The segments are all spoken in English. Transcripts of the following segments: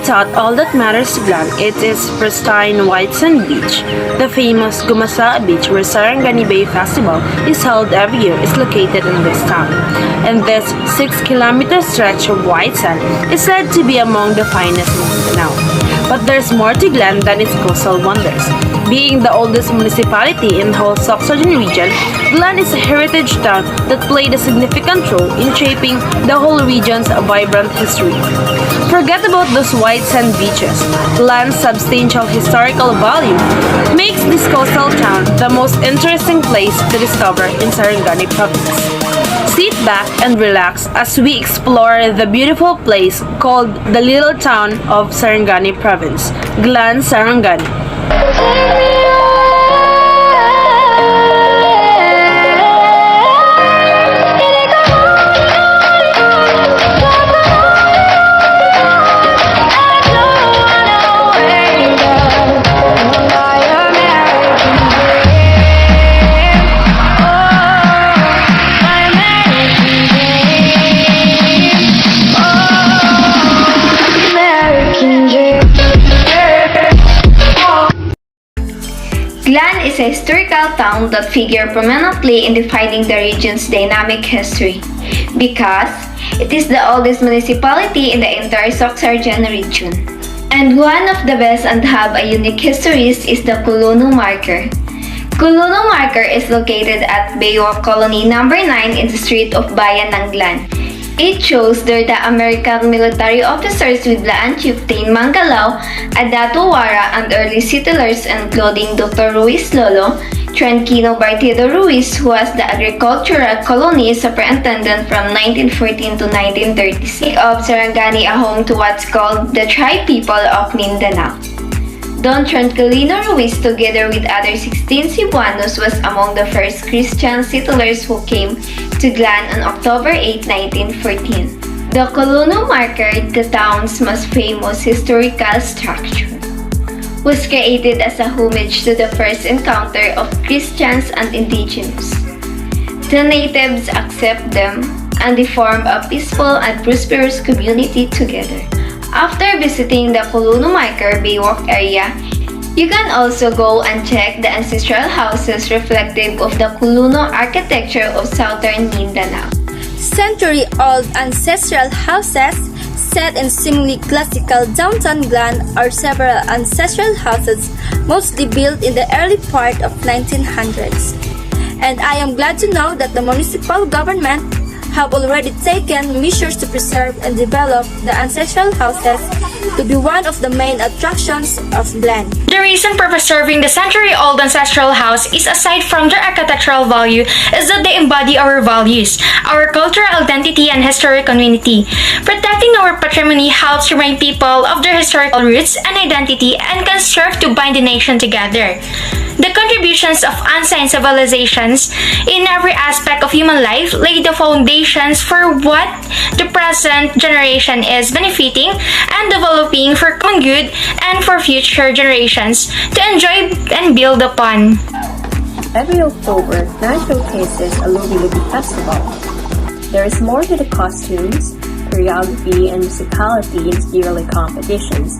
thought all that matters to Glenn is its pristine white sand beach. The famous Gumasa Beach, where Sarangani Bay Festival is held every year, is located in this town. And this 6-kilometer stretch of white sand is said to be among the finest in Mindanao. But there's more to Glen than its coastal wonders. Being the oldest municipality in the whole South-Southern region, Glen is a heritage town that played a significant role in shaping the whole region's vibrant history. Forget about those white sand beaches. Glen's substantial historical value makes this coastal town the most interesting place to discover in Sarangani province. Sit back and relax as we explore the beautiful place called the little town of Sarangani province, Glan, Sarangani. Glan is a historical town that figures prominently in defining the region's dynamic history because it is the oldest municipality in the entire Soxarjan region. And one of the best and have a unique histories is the Colono Marker. Colono Marker is located at Baywalk Colony No. 9 in the street of Bayan ng Glan. It shows there the American military officers with Laan Chieftain Mangalao, Adato Wara, and early settlers including Dr. Ruiz Lolo, Tranquino Bartido Ruiz, who was the agricultural colony superintendent from 1914 to 1936 of Sarangani, a home to what's called the Tri-People of Mindanao. Don Tranquilino Ruiz, together with other 16 Cebuanos, was among the first Christian settlers who came to Glan on October 8, 1914. The Colono Marker, the town's most famous historical structure, was created as a homage to the first encounter of Christians and indigenous. The natives accept them and they form a peaceful and prosperous community together. After visiting the Colono Marker Baywalk area, you can also go and check the ancestral houses reflective of the Colono architecture of southern Mindanao. Century-old ancestral houses set in seemingly classical downtown Glan are several ancestral houses mostly built in the early part of 1900s. And I am glad to know that the municipal government have already taken measures to preserve and develop the ancestral houses to be one of the main attractions of Glan. The reason for preserving the century-old ancestral house is, aside from their architectural value, is that they embody our values, our cultural identity and historic community. Protecting our patrimony helps remind people of their historical roots and identity and can serve to bind the nation together. The contributions of ancient civilizations in every aspect of human life lay the foundations for what the present generation is benefiting and developing for common good and for future generations to enjoy and build upon. Every October, Glan showcases a Lubi-Lubi festival. There is more to the costumes, choreography, and musicality in its yearly competitions.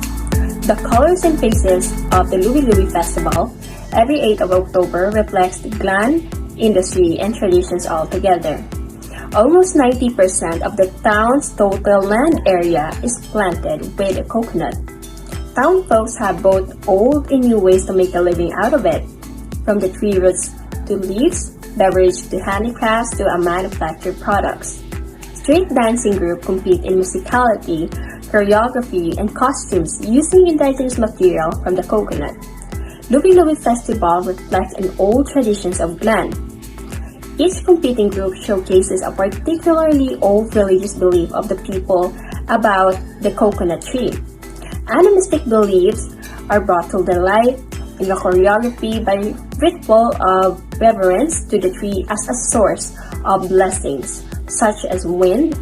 The colors and faces of the Lubi-Lubi festival every 8th of October reflects the Glan industry and traditions altogether. Almost 90% of the town's total land area is planted with a coconut. Town folks have both old and new ways to make a living out of it, from the tree roots to leaves, beverage to handicrafts to manufactured products. Street dancing groups compete in musicality, choreography, and costumes using indigenous material from the coconut. Lubi-Lubi Festival reflects an old traditions of Glan. Each competing group showcases a particularly old religious belief of the people about the coconut tree. Animistic beliefs are brought to the light in the choreography by ritual of reverence to the tree as a source of blessings such as wind,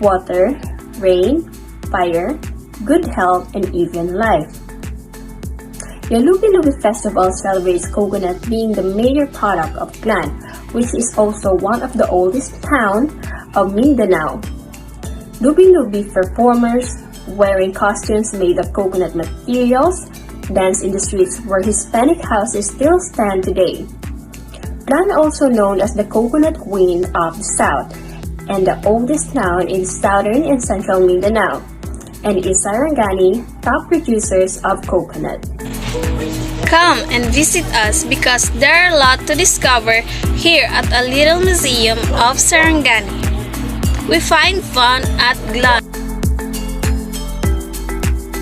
water, rain, fire, good health, and even life. The Lubi-Lubi Festival celebrates coconut being the major product of Glan, which is also one of the oldest towns of Mindanao. Lubi-Lubi performers wearing costumes made of coconut materials, dance in the streets where Hispanic houses still stand today. Glan, also known as the Coconut Queen of the South, and the oldest town in southern and central Mindanao, and is Sarangani, top producers of coconut. Come and visit us because there are a lot to discover here at a little museum of Sarangani. We find fun at Glan.